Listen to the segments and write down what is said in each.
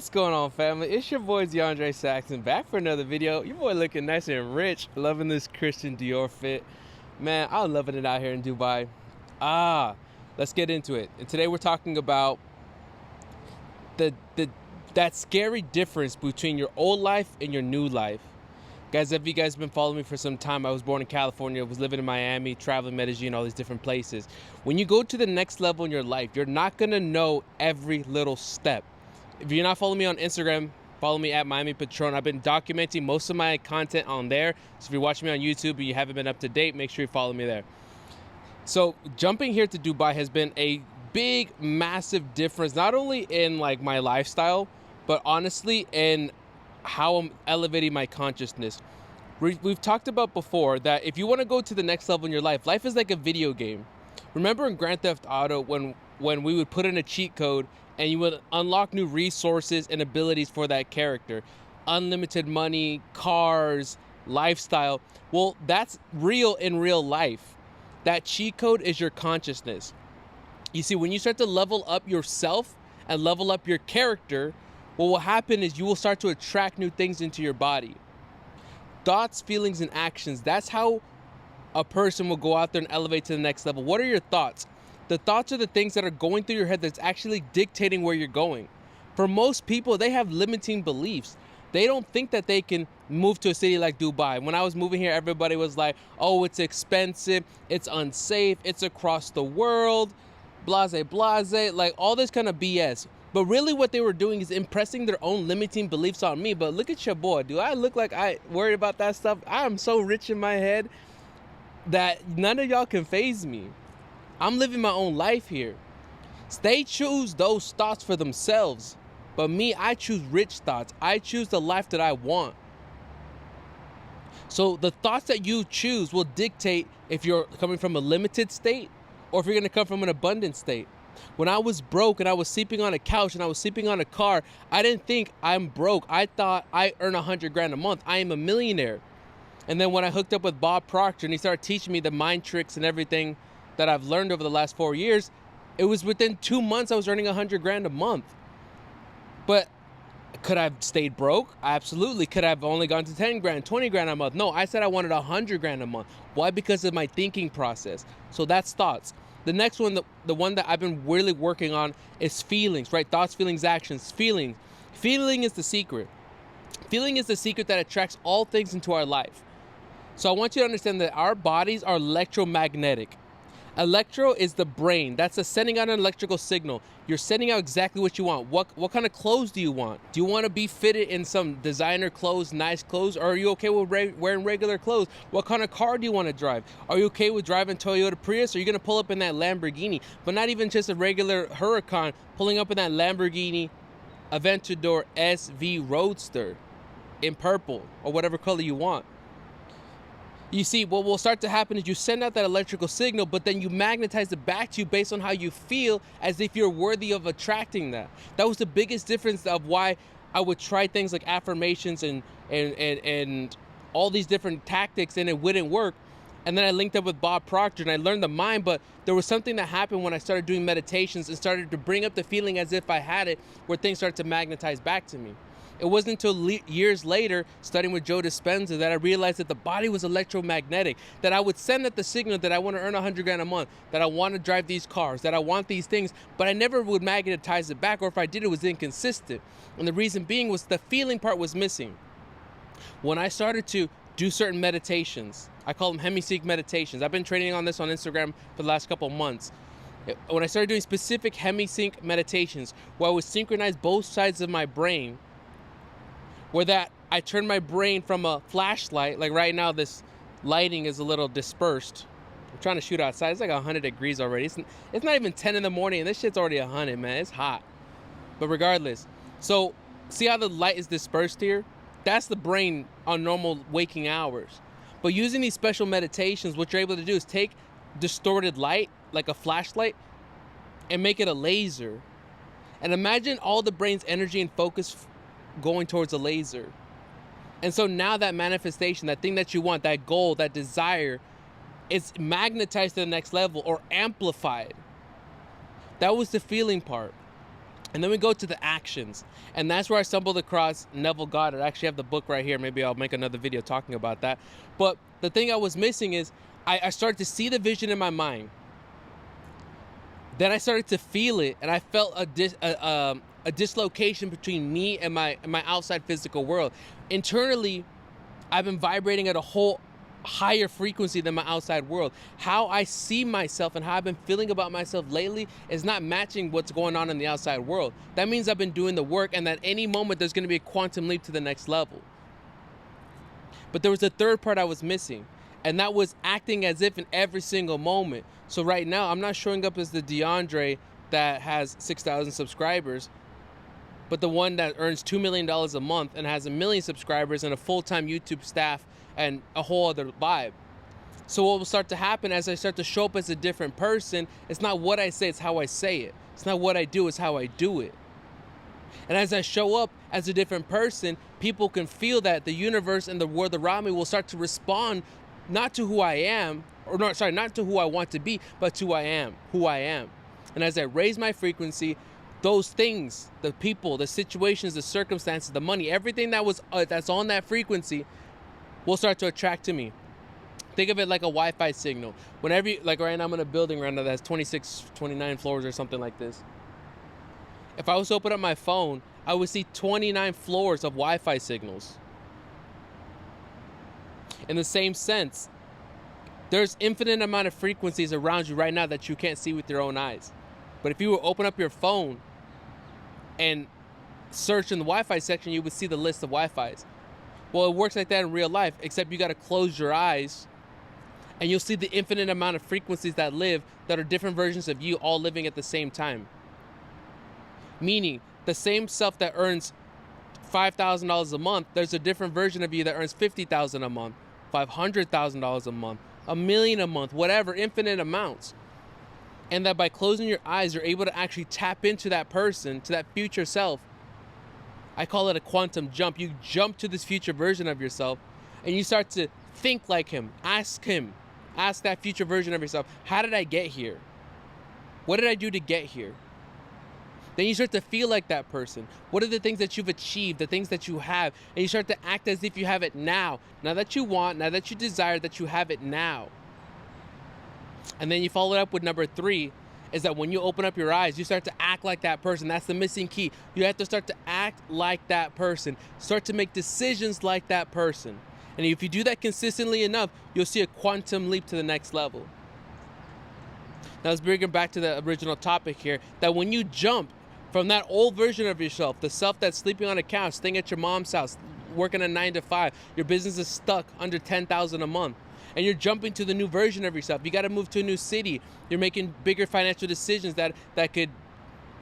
What's going on, family? It's your boy DeAndre Saxon back for another video. Your boy looking nice and rich, loving this Christian Dior fit. Man, I'm loving it out here in Dubai. Let's get into it. And today we're talking about that scary difference between your old life and your new life. Guys, if you guys been following me for some time, I was born in California, was living in Miami, traveling Medellin, all these different places. When you go to the next level in your life, you're not gonna know every little step. If you're not following me on Instagram, follow me at Miami Patron. I've been documenting most of my content on there. So if you're watching me on YouTube and you haven't been up to date, make sure you follow me there. So jumping here to Dubai has been a big, massive difference, not only in like my lifestyle, but honestly in how I'm elevating my consciousness. We've talked about before that if you want to go to the next level in your life, life is like a video game. Remember in Grand Theft Auto when we would put in a cheat code and you would unlock new resources and abilities for that character? Unlimited money, cars, lifestyle. Well, that's real in real life. That cheat code is your consciousness. You see, when you start to level up yourself and level up your character, what will happen is you will start to attract new things into your body. Thoughts, feelings, and actions. That's how a person will go out there and elevate to the next level. What are your thoughts? The thoughts are the things that are going through your head that's actually dictating where you're going. For most people, they have limiting beliefs. They don't think that they can move to a city like Dubai. When I was moving here, everybody was like, oh, it's expensive, it's unsafe, it's across the world, blase, like all this kind of BS. But really what they were doing is impressing their own limiting beliefs on me. But look at your boy. Do I look like I worry about that stuff? I am so rich in my head that none of y'all can faze me. I'm living my own life here. They choose those thoughts for themselves. But me, I choose rich thoughts. I choose the life that I want. So the thoughts that you choose will dictate if you're coming from a limited state or if you're going to come from an abundant state. When I was broke and I was sleeping on a couch and I was sleeping on a car, I didn't think I'm broke. I thought I earn 100 grand a month. I am a millionaire. And then when I hooked up with Bob Proctor and he started teaching me the mind tricks and everything that I've learned over the last 4 years, it was within 2 months I was earning 100 grand a month. But could I have stayed broke? Absolutely. Could I have only gone to 10 grand, 20 grand a month? No, I said I wanted 100 grand a month. Why? Because of my thinking process. So that's thoughts. The next one, the one that I've been really working on is feelings, right? Thoughts, feelings, actions. Feeling is the secret. Feeling is the secret that attracts all things into our life. So I want you to understand that our bodies are electromagnetic. Electro is the brain. That's sending out an electrical signal. You're sending out exactly what you want. What kind of clothes do you want? Do you want to be fitted in some designer clothes, nice clothes, or are you okay with wearing regular clothes? What kind of car do you want to drive? Are you okay with driving Toyota Prius, or are you going to pull up in that Lamborghini? But not even just a regular Huracan, pulling up in that Lamborghini Aventador SV Roadster in purple or whatever color you want. You see, what will start to happen is you send out that electrical signal, but then you magnetize it back to you based on how you feel, as if you're worthy of attracting that. That was the biggest difference of why I would try things like affirmations and all these different tactics, and it wouldn't work. And then I linked up with Bob Proctor and I learned the mind, but there was something that happened when I started doing meditations and started to bring up the feeling as if I had it, where things started to magnetize back to me. It wasn't until years later, studying with Joe Dispenza, that I realized that the body was electromagnetic, that I would send out the signal that I want to earn 100 grand a month, that I want to drive these cars, that I want these things, but I never would magnetize it back, or if I did, it was inconsistent. And the reason being was the feeling part was missing. When I started to do certain meditations, I call them hemisync meditations. I've been training on this on Instagram for the last couple of months. When I started doing specific hemisync meditations, where I would synchronize both sides of my brain, where that I turn my brain from a flashlight, like right now this lighting is a little dispersed. I'm trying to shoot outside. It's like 100 degrees already. It's not even 10 in the morning and this shit's already 100, man. It's hot. But regardless, so see how the light is dispersed here? That's the brain on normal waking hours. But using these special meditations, what you're able to do is take distorted light, like a flashlight, and make it a laser. And imagine all the brain's energy and focus going towards a laser. And so now that manifestation, that thing that you want, that goal, that desire, is magnetized to the next level or amplified. That was the feeling part. And then we go to the actions. And that's where I stumbled across Neville Goddard. I actually have the book right here. Maybe I'll make another video talking about that. But the thing I was missing is I started to see the vision in my mind. Then I started to feel it, and I felt a dislocation between me and my outside physical world. Internally, I've been vibrating at a whole higher frequency than my outside world. How I see myself and how I've been feeling about myself lately is not matching what's going on in the outside world. That means I've been doing the work, and that any moment there's going to be a quantum leap to the next level. But there was a third part I was missing, and that was acting as if in every single moment. So right now, I'm not showing up as the DeAndre that has 6,000 subscribers, but the one that earns $2 million a month and has 1 million subscribers and a full-time YouTube staff and a whole other vibe. So what will start to happen as I start to show up as a different person, it's not what I say, it's how I say it. It's not what I do, it's how I do it. And as I show up as a different person, people can feel that the universe and the world around me will start to respond not to who I am, not to who I want to be, but to who I am. And as I raise my frequency, those things, the people, the situations, the circumstances, the money, everything that was that's on that frequency will start to attract to me. Think of it like a Wi-Fi signal. Whenever like right now I'm in a building right now that has 26, 29 floors or something like this. If I was to open up my phone, I would see 29 floors of Wi-Fi signals. In the same sense, there's infinite amount of frequencies around you right now that you can't see with your own eyes. But if you were to open up your phone and search in the Wi-Fi section, you would see the list of Wi-Fis. Well, it works like that in real life, except you got to close your eyes and you'll see the infinite amount of frequencies that are different versions of you all living at the same time. Meaning, the same self that earns $5,000 a month, there's a different version of you that earns $50,000 a month, $500,000 a month, $1 million a month, whatever, infinite amounts. And that by closing your eyes, you're able to actually tap into that person, to that future self. I call it a quantum jump. You jump to this future version of yourself and you start to think like him. Ask that future version of yourself, how did I get here? What did I do to get here? Then you start to feel like that person. What are the things that you've achieved, the things that you have? And you start to act as if you have it now. Now that you want, now that you desire, that you have it now. And then you follow it up with number 3, is that when you open up your eyes, you start to act like that person. That's the missing key. You have to start to act like that person. Start to make decisions like that person. And if you do that consistently enough, you'll see a quantum leap to the next level. Now let's bring it back to the original topic here, that when you jump from that old version of yourself, the self that's sleeping on a couch, staying at your mom's house, working a 9 to 5, your business is stuck under $10,000 a month, and you're jumping to the new version of yourself. You got to move to a new city. You're making bigger financial decisions that could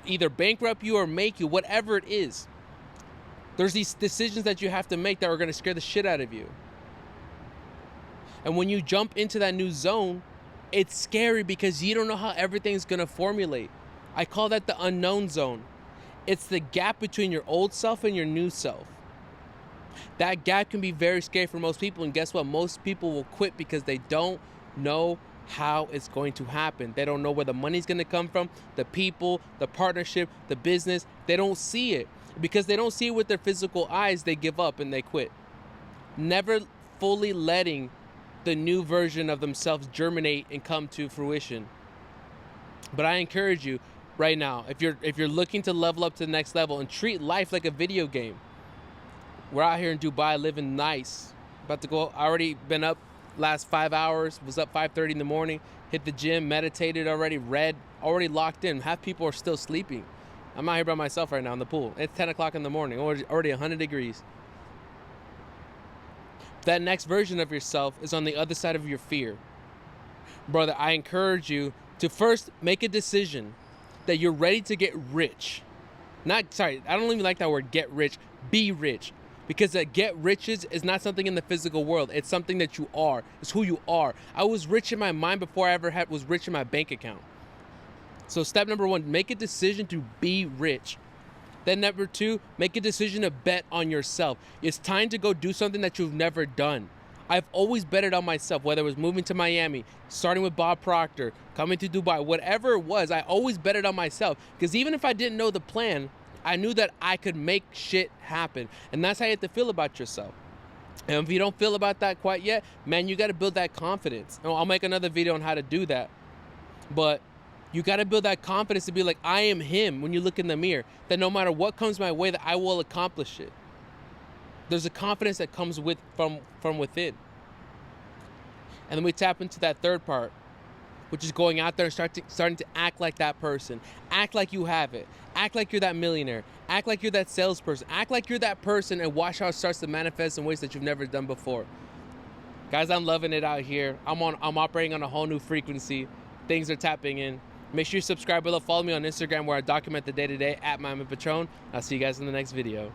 either bankrupt you or make you, whatever it is. There's these decisions that you have to make that are going to scare the shit out of you. And when you jump into that new zone, it's scary because you don't know how everything's going to formulate. I call that the unknown zone. It's the gap between your old self and your new self. That gap can be very scary for most people, and guess what? Most people will quit because they don't know how it's going to happen. They don't know where the money's going to come from, the people, the partnership, the business. They don't see it. Because they don't see it with their physical eyes, they give up and they quit. Never fully letting the new version of themselves germinate and come to fruition. But I encourage you right now, if you're looking to level up to the next level and treat life like a video game. We're out here in Dubai living nice. About to go, I already been up last 5 hours, was up 5:30 in the morning, hit the gym, meditated already, read, already locked in. Half people are still sleeping. I'm out here by myself right now in the pool. It's 10 o'clock in the morning, already 100 degrees. That next version of yourself is on the other side of your fear. Brother, I encourage you to first make a decision that you're ready to get rich. I don't even like that word, get rich. Be rich. Because that get riches is not something in the physical world. It's something that you are. It's who you are. I was rich in my mind before I ever was rich in my bank account. So step number 1, make a decision to be rich. Then number 2, make a decision to bet on yourself. It's time to go do something that you've never done. I've always betted on myself, whether it was moving to Miami, starting with Bob Proctor, coming to Dubai, whatever it was, I always betted on myself. Because even if I didn't know the plan, I knew that I could make shit happen. And that's how you have to feel about yourself. And if you don't feel about that quite yet, man, you got to build that confidence. And I'll make another video on how to do that. But you got to build that confidence to be like, I am him when you look in the mirror. That no matter what comes my way, that I will accomplish it. There's a confidence that comes from within. And then we tap into that third part, which is going out there and starting to act like that person. Act like you have it. Act like you're that millionaire. Act like you're that salesperson. Act like you're that person, and watch how it starts to manifest in ways that you've never done before. Guys, I'm loving it out here. I'm operating on a whole new frequency. Things are tapping in. Make sure you subscribe below. Follow me on Instagram where I document the day-to-day at Miami Patron. I'll see you guys in the next video.